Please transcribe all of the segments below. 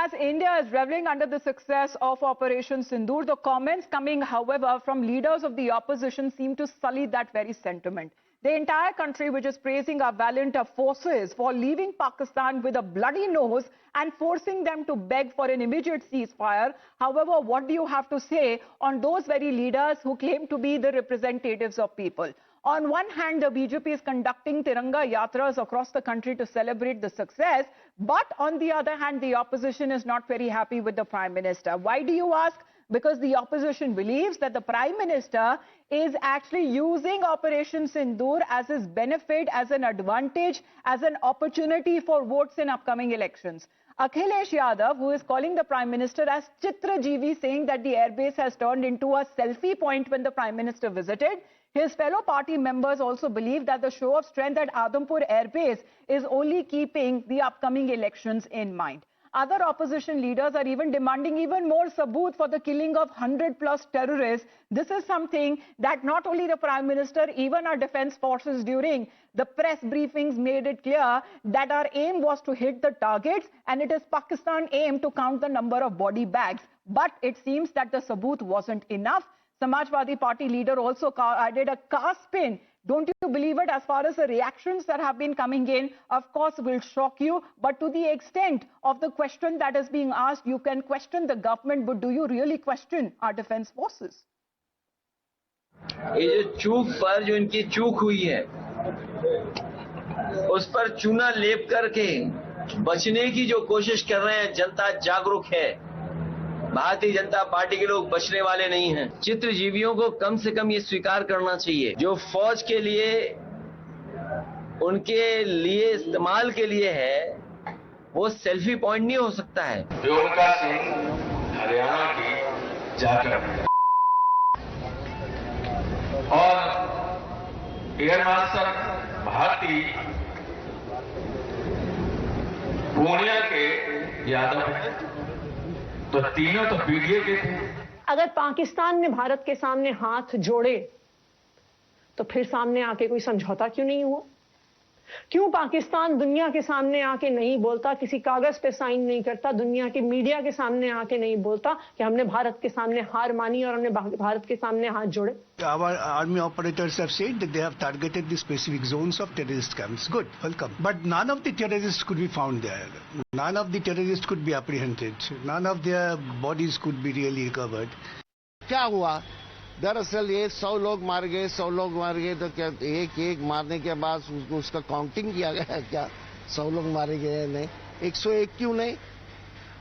as India is reveling under the success of Operation Sindoor, the comments coming, however, from leaders of the opposition seem to sully that very sentiment. The entire country, which is praising our valiant forces for leaving Pakistan with a bloody nose and forcing them to beg for an immediate ceasefire. However, what do you have to say on those very leaders who claim to be the representatives of people? On one hand, the BJP is conducting Tiranga Yatras across the country to celebrate the success. But on the other hand, the opposition is not very happy with the Prime Minister. Why do you ask? Because the opposition believes that the Prime Minister is actually using Operation Sindoor as his benefit, as an advantage, as an opportunity for votes in upcoming elections. Akhilesh Yadav, who is calling the Prime Minister as Chitrajeevi, saying that the airbase has turned into a selfie point when the Prime Minister visited. His fellow party members also believe that the show of strength at Adampur airbase is only keeping the upcoming elections in mind. Other opposition leaders are even demanding even more saboot for the killing of 100+ terrorists. This is something that not only the Prime Minister, even our defense forces during the press briefings made it clear that our aim was to hit the targets and it is Pakistan's aim to count the number of body bags. But it seems that the saboot wasn't enough. Samajwadi Party leader also added a car spin. Don't you believe it? As far as the reactions that have been coming in, of course, will shock you. But to the extent of the question that is being asked, you can question the government, but do you really question our defense forces? ये जो चूक पर जो इनकी चूक हुई है, उस पर चूना लेप करके बचने की जो कोशिश कर रहे हैं, जनता जागरूक है। भारतीय जनता पार्टी के लोग बचने वाले नहीं हैं। चित्रजीवियों को कम से कम ये स्वीकार करना चाहिए, जो फौज के लिए, उनके लिए इस्तेमाल के लिए है, वो सेल्फी पॉइंट नहीं हो सकता है। व्योमिका सिंह हरियाणा की जाकर और एयर मार्शल भारती पूर्णिया के यादव हैं, तो तीनों तो पीडीए के थे। अगर पाकिस्तान ने भारत के सामने हाथ जोड़े तो फिर सामने आके कोई समझौता क्यों नहीं हुआ? क्यों पाकिस्तान दुनिया के सामने आके नहीं बोलता, किसी कागज पे साइन नहीं करता, दुनिया के मीडिया के सामने आके नहीं बोलता कि हमने भारत के सामने हार मानी और हमने भारत के सामने हाथ जोड़े? Our army operators have said that they have targeted the specific zones of terrorist camps. Good, welcome. But none of the terrorists could be found there. None of the terrorists could be apprehended. None of their bodies could be really recovered. क्या हुआ? दरअसल ये 100 लोग मार गए, 100 लोग मार गए, तो क्या एक एक मारने के बाद उसका काउंटिंग किया गया क्या? 100 लोग मारे गए नहीं, 101 क्यों नहीं,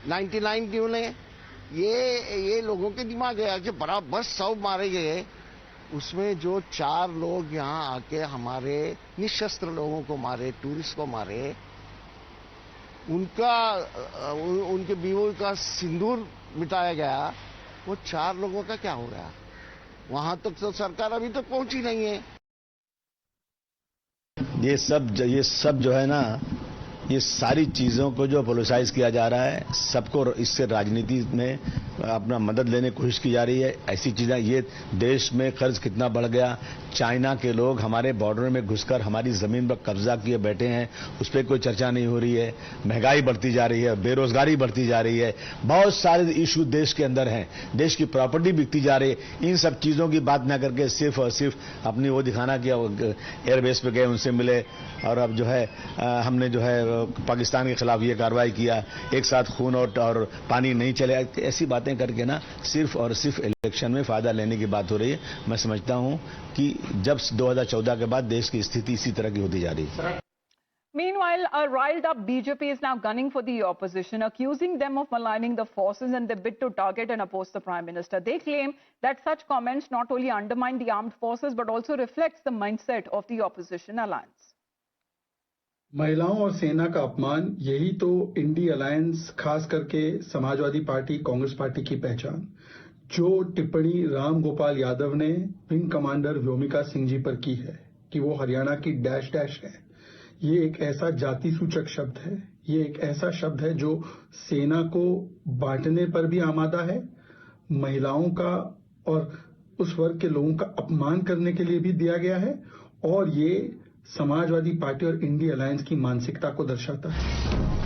99 क्यों नहीं? ये लोगों के दिमाग है कि बराबर 100 मारे गए, उसमें जो 4 लोग यहाँ आके हमारे निशस्त्र लोगों को मारे, टूरिस्ट को मारे, उनके बीवों का सिंदूर मिटाया गया, वो 4 लोगों का क्या हो गया? वहां तक तो सरकार अभी तक पहुंची नहीं है। ये सब जो है ना, ये सारी चीजों को जो पॉलिसाइज किया जा रहा है, सबको इससे राजनीति में अपना मदद लेने की कोशिश की जा रही है। ऐसी चीजें, ये देश में कर्ज कितना बढ़ गया, चाइना के लोग हमारे बॉर्डर में घुसकर हमारी जमीन पर कब्जा किए बैठे हैं, उस पर कोई चर्चा नहीं हो रही है। महंगाई बढ़ती जा रही है, बेरोजगारी बढ़ती जा रही है, बहुत सारे इशू देश के अंदर हैं, देश की प्रॉपर्टी बिकती जा रही है। इन सब चीजों की बात न करके सिर्फ और सिर्फ अपनी वो दिखाना कि एयरबेस पे गए, उनसे मिले और अब जो है हमने जो है पाकिस्तान के खिलाफ ये कार्रवाई किया, एक साथ खून और पानी नहीं चले, ऐसी बातें करके ना सिर्फ और सिर्फ इलेक्शन में फायदा लेने की बात हो रही है। मैं समझता हूं कि जब 2014 के बाद देश की स्थिति इसी तरह की होती जा रही है। Meanwhile, a riled-up BJP is now gunning for the opposition, accusing them of maligning the forces and their bid to target and oppose the Prime Minister. They claim that such comments not only undermine the armed forces but also reflects the mindset of the opposition alliance. महिलाओं और सेना का अपमान, यही तो INDI alliance, खास करके Samajwadi party, Congress party की पहचान। जो टिप्पणी राम गोपाल यादव ने विंग कमांडर व्योमिका सिंह जी पर की है कि वो हरियाणा की डैश डैश है, ये एक ऐसा जाति सूचक शब्द है, ये एक ऐसा शब्द है जो सेना को बांटने पर भी आमादा है, महिलाओं का और उस वर्ग के लोगों का अपमान करने के लिए भी दिया गया है, और ये समाजवादी पार्टी और इंडी अलायंस की मानसिकता को दर्शाता है।